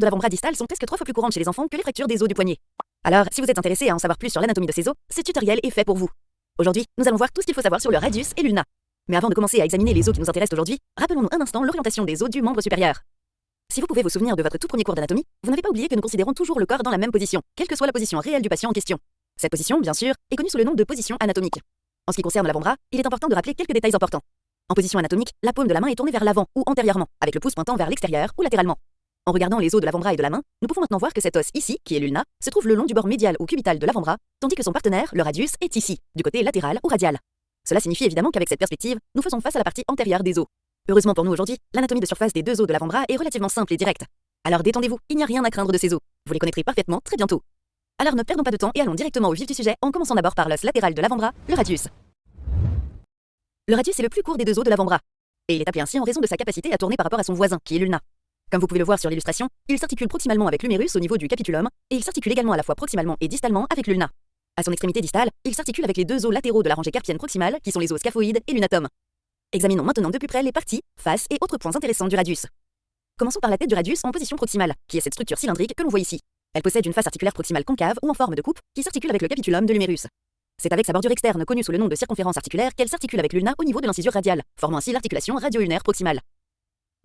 de l'avant-bras distal sont presque 3 fois plus courantes chez les enfants que les fractures des os du poignet. Alors, si vous êtes intéressé à en savoir plus sur l'anatomie de ces os, ce tutoriel est fait pour vous. Aujourd'hui, nous allons voir tout ce qu'il faut savoir sur le radius et l'ulna. Mais avant de commencer à examiner les os qui nous intéressent aujourd'hui, rappelons-nous un instant l'orientation des os du membre supérieur. Si vous pouvez vous souvenir de votre tout premier cours d'anatomie, vous n'avez pas oublié que nous considérons toujours le corps dans la même position, quelle que soit la position réelle du patient en question. Cette position, bien sûr, est connue sous le nom de position anatomique. En ce qui concerne l'avant-bras, il est important de rappeler quelques détails importants. En position anatomique, la paume de la main est tournée vers l'avant ou antérieurement, avec le pouce pointant vers l'extérieur ou latéralement. En regardant les os de l'avant-bras et de la main, nous pouvons maintenant voir que cet os ici, qui est l'ulna, se trouve le long du bord médial ou cubital de l'avant-bras, tandis que son partenaire, le radius, est ici, du côté latéral ou radial. Cela signifie évidemment qu'avec cette perspective, nous faisons face à la partie antérieure des os. Heureusement pour nous aujourd'hui, l'anatomie de surface des deux os de l'avant-bras est relativement simple et directe. Alors détendez-vous, il n'y a rien à craindre de ces os. Vous les connaîtrez parfaitement très bientôt. Alors ne perdons pas de temps et allons directement au vif du sujet en commençant d'abord par l'os latéral de l'avant-bras, le radius. Le radius est le plus court des deux os de l'avant-bras. Et il est appelé ainsi en raison de sa capacité à tourner par rapport à son voisin, qui est l'ulna. Comme vous pouvez le voir sur l'illustration, il s'articule proximalement avec l'humérus au niveau du capitulum, et il s'articule également à la fois proximalement et distalement avec l'ulna. À son extrémité distale, il s'articule avec les deux os latéraux de la rangée carpienne proximale, qui sont les os scaphoïdes et l'unatum. Examinons maintenant de plus près les parties, faces et autres points intéressants du radius. Commençons par la tête du radius en position proximale, qui est cette structure cylindrique que l'on voit ici. Elle possède une face articulaire proximale concave ou en forme de coupe, qui s'articule avec le capitulum de l'humérus. C'est avec sa bordure externe connue sous le nom de circonférence articulaire qu'elle s'articule avec l'ulna au niveau de l'incisure radiale, formant ainsi l'articulation radio-ulnaire proximale.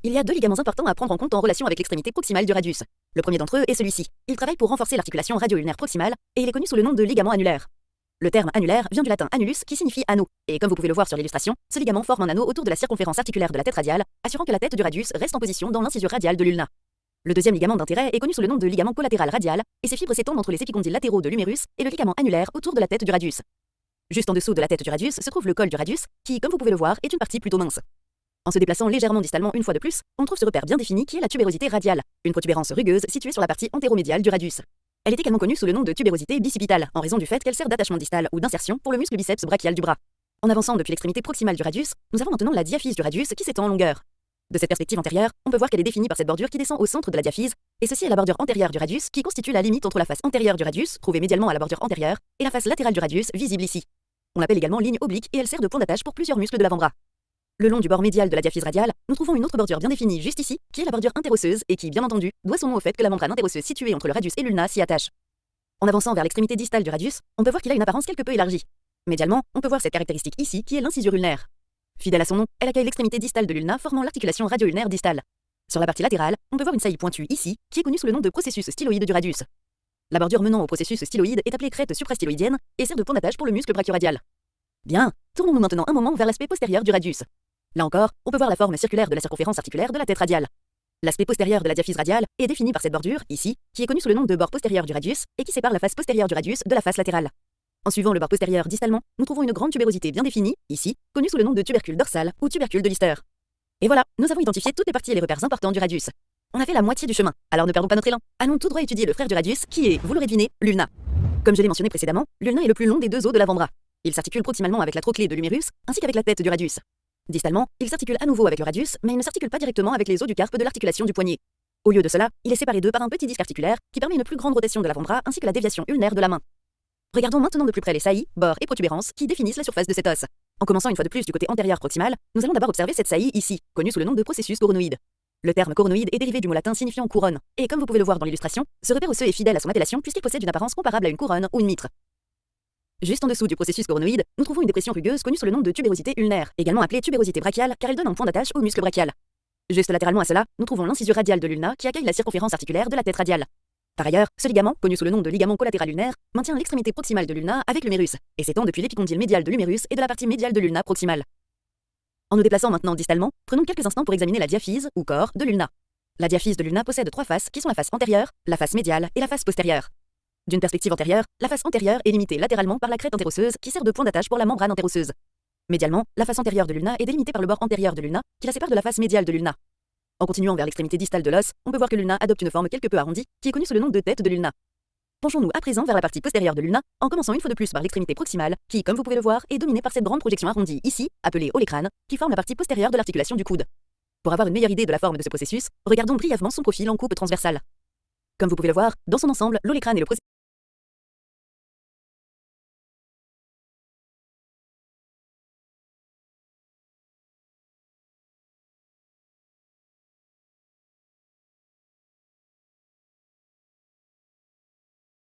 Il y a deux ligaments importants à prendre en compte en relation avec l'extrémité proximale du radius. Le premier d'entre eux est celui-ci. Il travaille pour renforcer l'articulation radio-ulnaire proximale et il est connu sous le nom de ligament annulaire. Le terme annulaire vient du latin annulus qui signifie anneau, et comme vous pouvez le voir sur l'illustration, ce ligament forme un anneau autour de la circonférence articulaire de la tête radiale, assurant que la tête du radius reste en position dans l'incisure radiale de l'ulna. Le deuxième ligament d'intérêt est connu sous le nom de ligament collatéral radial, et ses fibres s'étendent entre les épicondyles latéraux de l'humérus et le ligament annulaire autour de la tête du radius. Juste en dessous de la tête du radius se trouve le col du radius, qui, comme vous pouvez le voir, est une partie plutôt mince. En se déplaçant légèrement distalement une fois de plus, on trouve ce repère bien défini qui est la tubérosité radiale, une protubérance rugueuse située sur la partie antéromédiale du radius. Elle est également connue sous le nom de tubérosité bicipitale, en raison du fait qu'elle sert d'attachement distal ou d'insertion pour le muscle biceps brachial du bras. En avançant depuis l'extrémité proximale du radius, nous avons maintenant la diaphyse du radius qui s'étend en longueur. De cette perspective antérieure, on peut voir qu'elle est définie par cette bordure qui descend au centre de la diaphyse, et ceci est la bordure antérieure du radius qui constitue la limite entre la face antérieure du radius, trouvée médialement à la bordure antérieure, et la face latérale du radius, visible ici. On l'appelle également ligne oblique et elle sert de point d'attache pour plusieurs muscles de l'avant-bras. Le long du bord médial de la diaphyse radiale, nous trouvons une autre bordure bien définie juste ici, qui est la bordure interosseuse et qui, bien entendu, doit son nom au fait que la membrane interosseuse située entre le radius et l'ulna s'y attache. En avançant vers l'extrémité distale du radius, on peut voir qu'il a une apparence quelque peu élargie. Médialement, on peut voir cette caractéristique ici qui est l'incisure ulnaire. Fidèle à son nom, elle accueille l'extrémité distale de l'ulna formant l'articulation radio-ulnaire distale. Sur la partie latérale, on peut voir une saillie pointue ici, qui est connue sous le nom de processus styloïde du radius. La bordure menant au processus styloïde est appelée crête suprastyloïdienne et sert de point d'attache pour le muscle brachioradial. Bien, tournons-nous maintenant un moment vers l'aspect postérieur du radius. Là encore, on peut voir la forme circulaire de la circonférence articulaire de la tête radiale. L'aspect postérieur de la diaphyse radiale est défini par cette bordure, ici, qui est connue sous le nom de bord postérieur du radius et qui sépare la face postérieure du radius de la face latérale. En suivant le bord postérieur distalement, nous trouvons une grande tubérosité bien définie, ici, connue sous le nom de tubercule dorsal ou tubercule de Lister. Et voilà, nous avons identifié toutes les parties et les repères importants du radius. On a fait la moitié du chemin, alors ne perdons pas notre élan. Allons tout droit étudier le frère du radius, qui est, vous l'aurez deviné, l'ulna. Comme je l'ai mentionné précédemment, l'ulna est le plus long des deux os de l'avant-bras. Il s'articule proximalement avec la trochlée de l'humérus, ainsi qu'avec la tête du radius. Distalement, il s'articule à nouveau avec le radius, mais il ne s'articule pas directement avec les os du carpe de l'articulation du poignet. Au lieu de cela, il est séparé d'eux par un petit disque articulaire qui permet une plus grande rotation de l'avant-bras ainsi que la déviation ulnaire de la main. Regardons maintenant de plus près les saillies, bords et protubérances qui définissent la surface de cet os. En commençant une fois de plus du côté antérieur proximal, nous allons d'abord observer cette saillie ici, connue sous le nom de processus coronoïde. Le terme coronoïde est dérivé du mot latin signifiant couronne, et comme vous pouvez le voir dans l'illustration, ce repère osseux est fidèle à son appellation puisqu'il possède une apparence comparable à une couronne ou une mitre. Juste en dessous du processus coronoïde, nous trouvons une dépression rugueuse connue sous le nom de tubérosité ulnaire, également appelée tubérosité brachiale car elle donne un point d'attache au muscle brachial. Juste latéralement à cela, nous trouvons l'incisure radiale de l'ulna qui accueille la circonférence articulaire de la tête radiale. Par ailleurs, ce ligament, connu sous le nom de ligament collatéral ulnaire, maintient l'extrémité proximale de l'ulna avec l'humérus, et s'étend depuis l'épicondyle médial de l'humérus et de la partie médiale de l'ulna proximale. En nous déplaçant maintenant distalement, prenons quelques instants pour examiner la diaphyse, ou corps, de l'ulna. La diaphyse de l'ulna possède trois faces qui sont la face antérieure, la face médiale et la face postérieure. D'une perspective antérieure, la face antérieure est limitée latéralement par la crête interosseuse qui sert de point d'attache pour la membrane interosseuse. Médialement, la face antérieure de l'ulna est délimitée par le bord antérieur de l'ulna qui la sépare de la face médiale de l'ulna. En continuant vers l'extrémité distale de l'os, on peut voir que l'ulna adopte une forme quelque peu arrondie qui est connue sous le nom de tête de l'ulna. Penchons-nous à présent vers la partie postérieure de l'ulna en commençant une fois de plus par l'extrémité proximale qui, comme vous pouvez le voir, est dominée par cette grande projection arrondie ici, appelée olécrâne, qui forme la partie postérieure de l'articulation du coude. Pour avoir une meilleure idée de la forme de ce processus, regardons brièvement son profil en coupe transversale. Comme vous pouvez le voir, dans son ensemble, l'olécrâne est le processus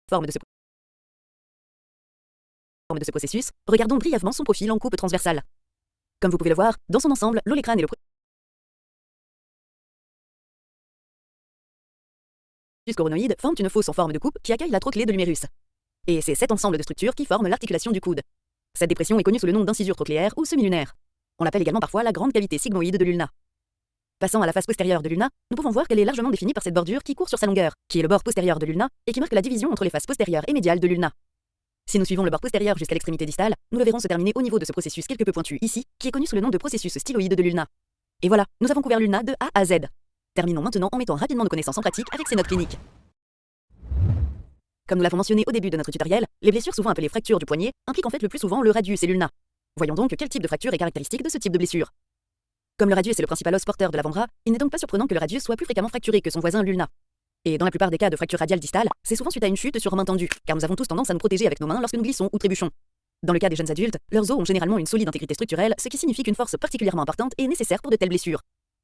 forme de ce processus, regardons brièvement son profil en coupe transversale. Comme vous pouvez le voir, dans son ensemble, l'olécrane et le processus coronoïde forment une fosse en forme de coupe qui accueille la trochlée de l'humérus. Et c'est cet ensemble de structures qui forme l'articulation du coude. Cette dépression est connue sous le nom d'incisure trochléaire ou semi-lunaire. On l'appelle également parfois la grande cavité sigmoïde de l'ulna. Passant à la face postérieure de l'ulna, nous pouvons voir qu'elle est largement définie par cette bordure qui court sur sa longueur, qui est le bord postérieur de l'ulna et qui marque la division entre les faces postérieures et médiales de l'ulna. Si nous suivons le bord postérieur jusqu'à l'extrémité distale, nous le verrons se terminer au niveau de ce processus quelque peu pointu ici, qui est connu sous le nom de processus styloïde de l'ulna. Et voilà, nous avons couvert l'ulna de A à Z. Terminons maintenant en mettant rapidement nos connaissances en pratique avec ces notes cliniques. Comme nous l'avons mentionné au début de notre tutoriel, les blessures souvent appelées fractures du poignet impliquent en fait le plus souvent le radius et l'ulna. Voyons donc quel type de fracture est caractéristique de ce type de blessure. Comme le radius est le principal os porteur de l'avant-bras, il n'est donc pas surprenant que le radius soit plus fréquemment fracturé que son voisin l'ulna. Et dans la plupart des cas de fracture radiale distale, c'est souvent suite à une chute sur main tendue, car nous avons tous tendance à nous protéger avec nos mains lorsque nous glissons ou trébuchons. Dans le cas des jeunes adultes, leurs os ont généralement une solide intégrité structurelle, ce qui signifie qu'une force particulièrement importante est nécessaire pour de telles blessures.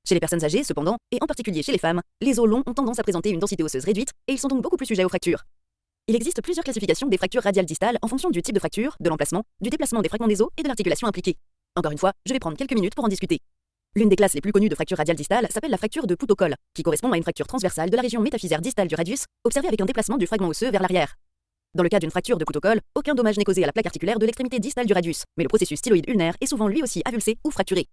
Chez les personnes âgées, cependant, et en particulier chez les femmes, les os longs ont tendance à présenter une densité osseuse réduite, et ils sont donc beaucoup plus sujets aux fractures. Il existe plusieurs classifications des fractures radiales distales en fonction du type de fracture, de l'emplacement, du déplacement des fragments des os et de l'articulation impliquée. Encore une fois, je vais prendre quelques minutes pour en discuter. L'une des classes les plus connues de fracture radiale distale s'appelle la fracture de poutre-au-col, qui correspond à une fracture transversale de la région métaphysaire distale du radius, observée avec un déplacement du fragment osseux vers l'arrière. Dans le cas d'une fracture de poutre-au-col, aucun dommage n'est causé à la plaque articulaire de l'extrémité distale du radius, mais le processus styloïde ulnaire est souvent lui aussi avulsé ou fracturé.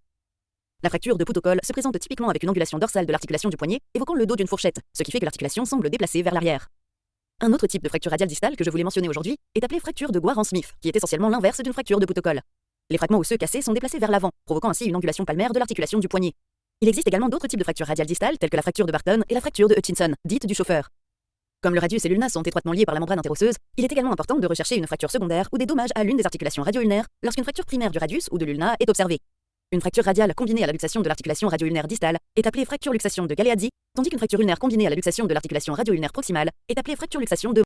La fracture de poutre-au-col se présente typiquement avec une angulation dorsale de l'articulation du poignet, évoquant le dos d'une fourchette, ce qui fait que l'articulation semble déplacée vers l'arrière. Un autre type de fracture radiale distale que je voulais mentionner aujourd'hui est appelé fracture de Guaran-Smith, qui est essentiellement l'inverse d'une fracture de poutre-au-col. Les fragments osseux cassés sont déplacés vers l'avant, provoquant ainsi une angulation palmaire de l'articulation du poignet. Il existe également d'autres types de fractures radiales distales, telles que la fracture de Barton et la fracture de Hutchinson, dite du chauffeur. Comme le radius et l'ulna sont étroitement liés par la membrane interosseuse, il est également important de rechercher une fracture secondaire ou des dommages à l'une des articulations radio-ulnaires lorsqu'une fracture primaire du radius ou de l'ulna est observée. Une fracture radiale combinée à la luxation de l'articulation radio-ulnaire distale est appelée fracture luxation de Galeazzi, tandis qu'une fracture ulnaire combinée à la luxation de l'articulation radio-ulnaire proximale est appelée fracture luxation de